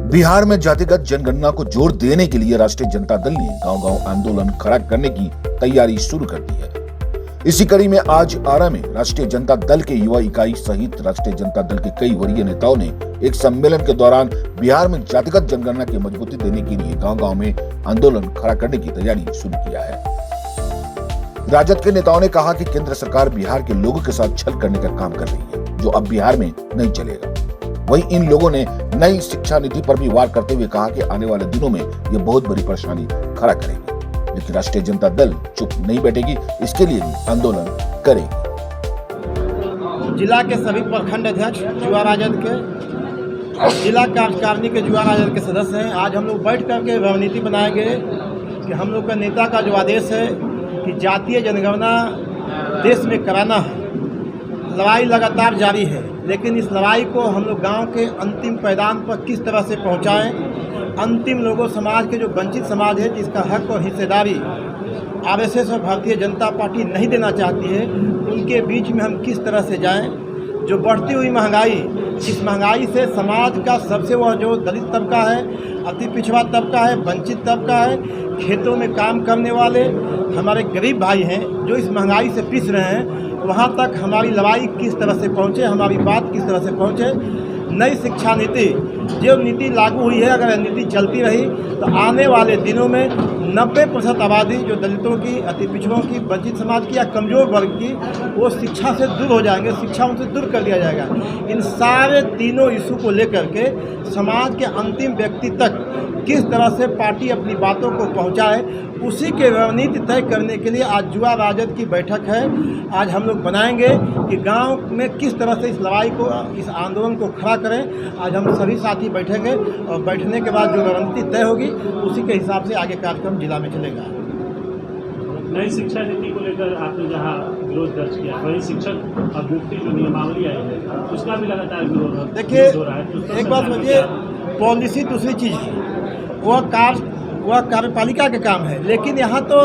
बिहार में जातिगत जनगणना को जोर देने के लिए राष्ट्रीय जनता दल ने गांव-गांव आंदोलन खड़ा करने की तैयारी शुरू कर दी है। इसी कड़ी में आज आरा में राष्ट्रीय जनता दल के युवा इकाई सहित राष्ट्रीय जनता दल के कई वरीय नेताओं ने एक सम्मेलन के दौरान बिहार में जातिगत जनगणना की मजबूती देने के लिए गांव-गांव में आंदोलन खड़ा करने की तैयारी शुरू किया है। राजद के नेताओं ने कहा कि केंद्र सरकार बिहार के लोगों के साथ छल करने का काम कर रही है, जो अब बिहार में नहीं चलेगा। वहीं इन लोगों ने नई शिक्षा नीति पर भी वार करते हुए कहा कि आने वाले दिनों में ये बहुत बड़ी परेशानी खड़ा करेगी, लेकिन राष्ट्रीय जनता दल चुप नहीं बैठेगी, इसके लिए भी आंदोलन करेगी। जिला के सभी प्रखंड अध्यक्ष युवा राजद के, जिला कार्यकारिणी के युवा राजद के सदस्य हैं। आज हम लोग बैठ करके रणनीति बनाएंगे कि हम लोग का नेता का जो आदेश है कि जातीय जनगणना देश में कराना है। लड़ाई लगातार जारी है, लेकिन इस लड़ाई को हम लोग गांव के अंतिम पैदान पर किस तरह से पहुंचाएं, अंतिम लोगों समाज के जो वंचित समाज है जिसका हक और हिस्सेदारी आरएसएस और भारतीय जनता पार्टी नहीं देना चाहती है, उनके बीच में हम किस तरह से जाएं। जो बढ़ती हुई महंगाई, इस महंगाई से समाज का सबसे वह जो दलित तबका है, अति पिछड़ा तबका है, वंचित तबका है, खेतों में काम करने वाले हमारे गरीब भाई हैं जो इस महंगाई से पिस रहे हैं, वहाँ तक हमारी लड़ाई किस तरह से पहुँचे, हमारी बात किस तरह से पहुँचे। नई शिक्षा नीति, जो नीति लागू हुई है, अगर नीति चलती रही तो आने वाले दिनों में 90% आबादी जो दलितों की, अति पिछड़ों की, वंचित समाज की या कमज़ोर वर्ग की, वो शिक्षा से दूर हो जाएंगे, शिक्षा उनसे दूर कर दिया जाएगा। इन सारे तीनों इशू को लेकर के समाज के अंतिम व्यक्ति तक किस तरह से पार्टी अपनी बातों को पहुंचाए, उसी के रणनीति तय करने के लिए आज युवा राजद की बैठक है। आज हम लोग बनाएंगे कि गांव में किस तरह से इस लड़ाई को, इस आंदोलन को खड़ा करें। आज हम सभी साथी बैठेंगे और बैठने के बाद जो रणनीति तय होगी उसी के हिसाब से आगे कार्यक्रम जिला में चलेगा। नई शिक्षा नीति को लेकर आपने जहां विरोध दर्ज किया, वही शिक्षक अभ्युक्ति जो नियमावली आई है उसका भी लगातार विरोध देखिए, हो रहा है। एक बात समझिए, पॉलिसी दूसरी चीज़ है, वह कार्यपालिका का काम है, लेकिन यहाँ तो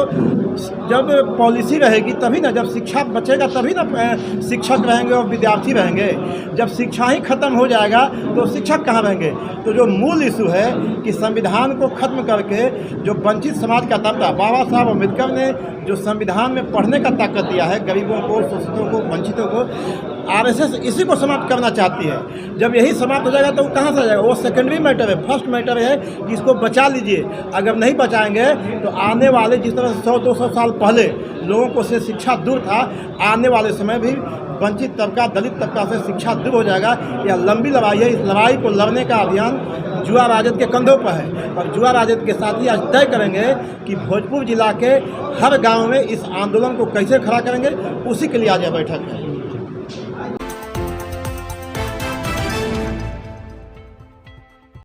जब पॉलिसी रहेगी तभी ना, जब शिक्षा बचेगा तभी ना शिक्षक रहेंगे और विद्यार्थी रहेंगे। जब शिक्षा ही खत्म हो जाएगा तो शिक्षक कहाँ रहेंगे। तो जो मूल इशू है कि संविधान को खत्म करके जो वंचित समाज का तबका, बाबा साहब अम्बेडकर ने जो संविधान में पढ़ने का ताकत दिया है, गरीबों को, शोषितों को, वंचितों को, आरएसएस इसी को समाप्त करना चाहती है। जब यही समाप्त हो जाएगा तो वो कहाँ से आ जाएगा। वो सेकेंडरी मैटर है, फर्स्ट मैटर है कि इसको बचा लीजिए। अगर नहीं बचाएंगे तो आने वाले, जिस तरह से 100-200 साल पहले लोगों को से शिक्षा दूर था, आने वाले समय भी वंचित तबका, दलित तबका से शिक्षा दूर हो जाएगा। यह लंबी लड़ाई है। इस लड़ाई को लड़ने का अभियान युवा राजद के कंधों पर है और युवा राजद के साथ ही आज तय करेंगे कि भोजपुर जिला के हर गांव में इस आंदोलन को कैसे खड़ा करेंगे, उसी के लिए आज यह बैठक है।